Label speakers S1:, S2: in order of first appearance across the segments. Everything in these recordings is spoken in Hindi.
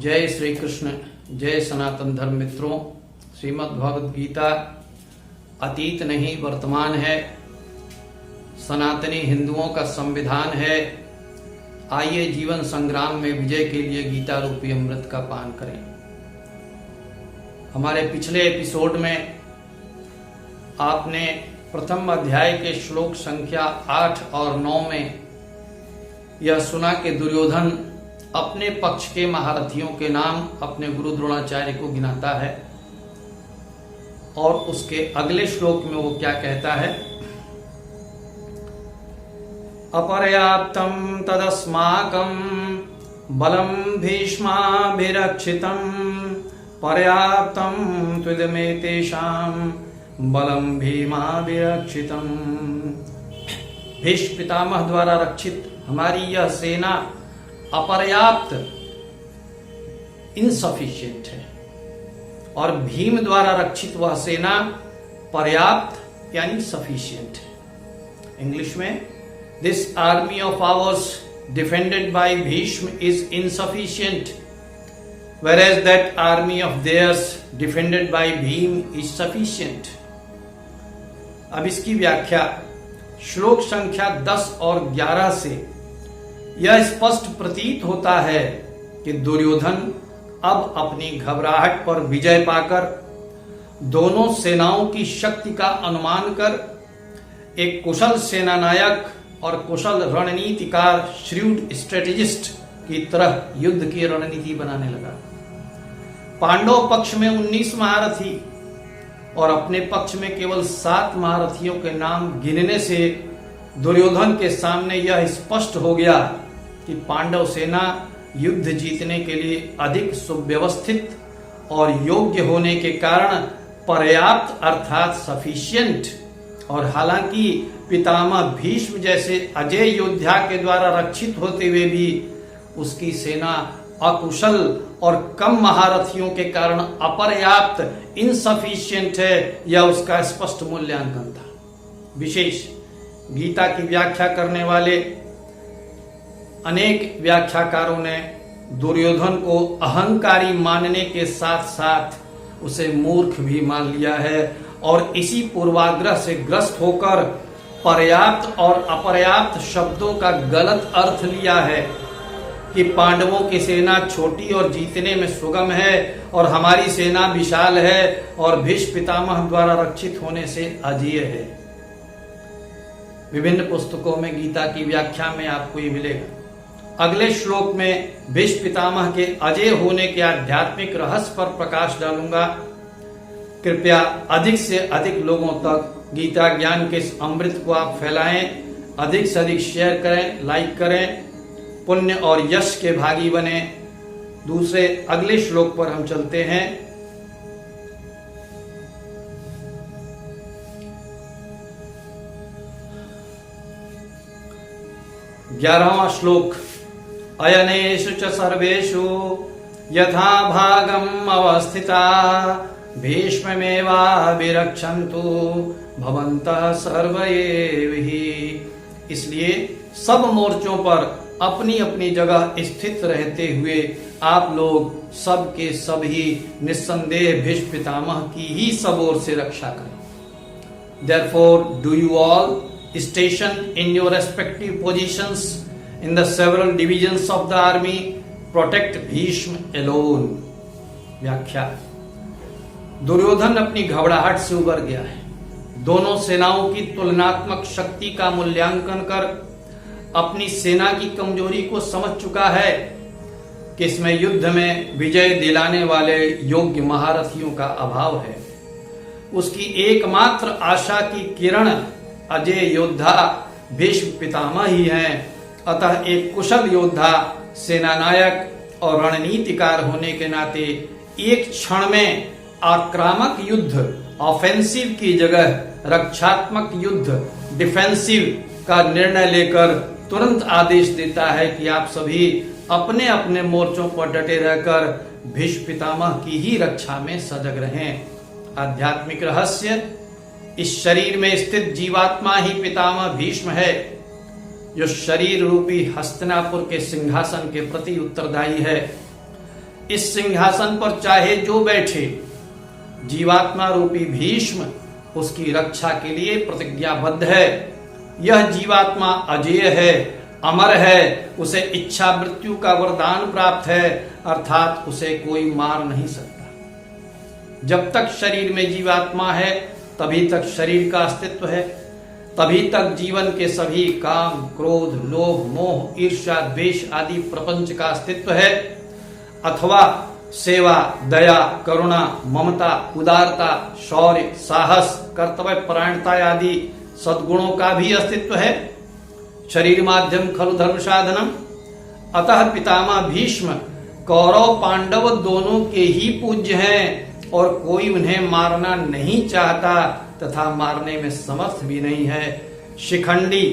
S1: जय श्री कृष्ण। जय सनातन धर्म मित्रों। श्रीमद् भगवद गीता अतीत नहीं वर्तमान है, सनातनी हिंदुओं का संविधान है। आइए जीवन संग्राम में विजय के लिए गीता रूपी अमृत का पान करें। हमारे पिछले एपिसोड में आपने प्रथम अध्याय के श्लोक संख्या 8 और 9 में यह सुना कि दुर्योधन अपने पक्ष के महारथियों के नाम अपने गुरु द्रोणाचार्य को गिनाता है और उसके अगले श्लोक में वो क्या कहता है, अपर्याप्तम तदस्माकं बलम भीष्माभिरक्षितम पर्याप्तम त्विदमेतेषां बलम भीमाभिरक्षितम। भीष्म पितामह द्वारा रक्षित हमारी यह सेना अपर्याप्त इनसफिशिएंट है और भीम द्वारा रक्षित वह सेना पर्याप्त यानी सफिशिएंट है। इंग्लिश में this army of hours defended bye Bhishma is insufficient whereas that army of theirs defended by Bhim is sufficient। अब इसकी व्याख्या श्लोक संख्या 10 और 11 से यह स्पष्ट प्रतीत होता है कि दुर्योधन अब अपनी घबराहट पर विजय पाकर दोनों सेनाओं की शक्ति का अनुमान कर एक कुशल सेनानायक और कुशल रणनीतिकार श्रूड स्ट्रेटेजिस्ट की तरह युद्ध की रणनीति बनाने लगा। पांडव पक्ष में 19 महारथी और अपने पक्ष में केवल 7 महारथियों के नाम गिनने से दुर्योधन के सामने यह स्पष्ट हो गया कि पांडव सेना युद्ध जीतने के लिए अधिक सुव्यवस्थित और योग्य होने के कारण पर्याप्त अर्थात सफिशिएंट, और हालांकि पितामह भीष्म जैसे अजय योद्धा के द्वारा रक्षित होते हुए भी उसकी सेना अकुशल और कम महारथियों के कारण अपर्याप्त इनसफिशिएंट है, यह उसका स्पष्ट मूल्यांकन था। विशेष गीता की व्याख्या करने वाले अनेक व्याख्याकारों ने दुर्योधन को अहंकारी मानने के साथ साथ उसे मूर्ख भी मान लिया है और इसी पूर्वाग्रह से ग्रस्त होकर पर्याप्त और अपर्याप्त शब्दों का गलत अर्थ लिया है कि पांडवों की सेना छोटी और जीतने में सुगम है और हमारी सेना विशाल है और भीष्म पितामह द्वारा रक्षित होने से अजेय है। विभिन्न पुस्तकों में गीता की व्याख्या में आपको ये मिलेगा। अगले श्लोक में भीष्म पितामह के अजेय होने के आध्यात्मिक रहस्य पर प्रकाश डालूंगा। कृपया अधिक से अधिक लोगों तक गीता ज्ञान के इस अमृत को आप फैलाएं, अधिक से अधिक शेयर करें, लाइक करें, पुण्य और यश के भागी बने। दूसरे अगले श्लोक पर हम चलते हैं। 11वां श्लोक, अयनेषु च सर्वेषु यथा भागम अवस्थिता भीष्ममेवाभिरक्षन्तु भवन्तः सर्व एव हि। इसलिए सब मोर्चों पर अपनी अपनी जगह स्थित रहते हुए आप लोग सब के सब ही निस्संदेह भीष्म पितामह की ही सब ओर से रक्षा करें। Therefore, do you all station in your respective positions in the several divisions of the army, protect Bhishma alone। व्याख्या, दुर्योधन अपनी घबराहट से उबर गया है। दोनों सेनाओं की तुलनात्मक शक्ति का मूल्यांकन कर अपनी सेना की कमजोरी को समझ चुका है कि इसमें युद्ध में विजय दिलाने वाले योग्य महारथियों का अभाव है। उसकी एकमात्र आशा की किरण अजय योद्धा भीष्म पितामह ही हैं। अतः एक कुशल योद्धा, सेनानायक और रणनीतिकार होने के नाते एक क्षण में आक्रामक युद्ध ऑफेंसिव की जगह रक्षात्मक युद्ध डिफेंसिव का निर्णय लेकर तुरंत आदेश देता है कि आप सभी अपने अपने मोर्चों पर डटे रहकर भीष्म पितामह की ही रक्षा में सजग रहें। आध्यात्मिक रहस्य, इस शरीर में स्थित जीवात्मा ही पितामह भीष्म है, जो शरीर रूपी हस्तिनापुर के सिंहासन के प्रति उत्तरदायी है। इस सिंहासन पर चाहे जो बैठे, जीवात्मा रूपी भीष्म उसकी रक्षा के लिए प्रतिज्ञाबद्ध है। यह जीवात्मा अजेय है, अमर है, उसे इच्छा मृत्यु का वरदान प्राप्त है, अर्थात उसे कोई मार नहीं सकता। जब तक शरीर में जीवात्मा है तभी तक शरीर का अस्तित्व है, तभी तक जीवन के सभी काम, क्रोध, लोभ, मोह, ईर्ष्या, द्वेष आदि प्रपंच का अस्तित्व है, अथवा सेवा, दया, करुणा, ममता, उदारता, शौर्य, साहस, कर्तव्य परायणता आदि सद्गुणों का भी अस्तित्व है। शरीर माध्यम खलु धर्म साधनम। अतः पितामह भीष्म कौरव पांडव दोनों के ही पूज्य हैं और कोई उन्हें मारना नहीं चाहता तथा मारने में समर्थ भी नहीं है। शिखंडी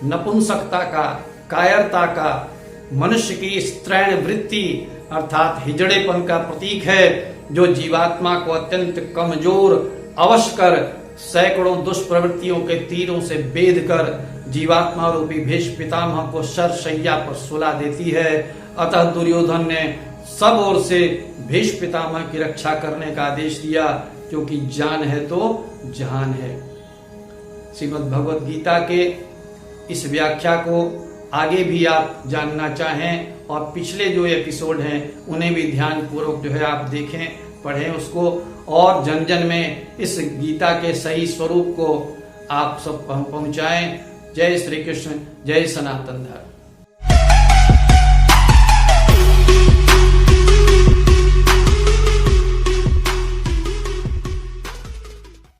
S1: नपुंसकता का, कायरता का, मनुष्य की स्त्रैण वृत्ति अर्थात हिजड़ेपन का प्रतीक है, जो जीवात्मा को अत्यंत कमजोर अवश्य कर सैकड़ों दुष्प्रवृत्तियों के तीरों से बेध कर जीवात्मा रूपी भीष्म पितामह को शरशैया पर सुला देती है। अतः दुर्योधन ने सब ओर से भीष्म पितामह की रक्षा करने का आदेश दिया, क्योंकि जान है तो जहान है। श्रीमद् भगवद गीता के इस व्याख्या को आगे भी आप जानना चाहें और पिछले जो एपिसोड हैं उन्हें भी ध्यान पूर्वक जो है आप देखें, पढ़ें उसको, और जन जन में इस गीता के सही स्वरूप को आप सब पहुंचाएं। जय श्री कृष्ण, जय सनातन धर्म।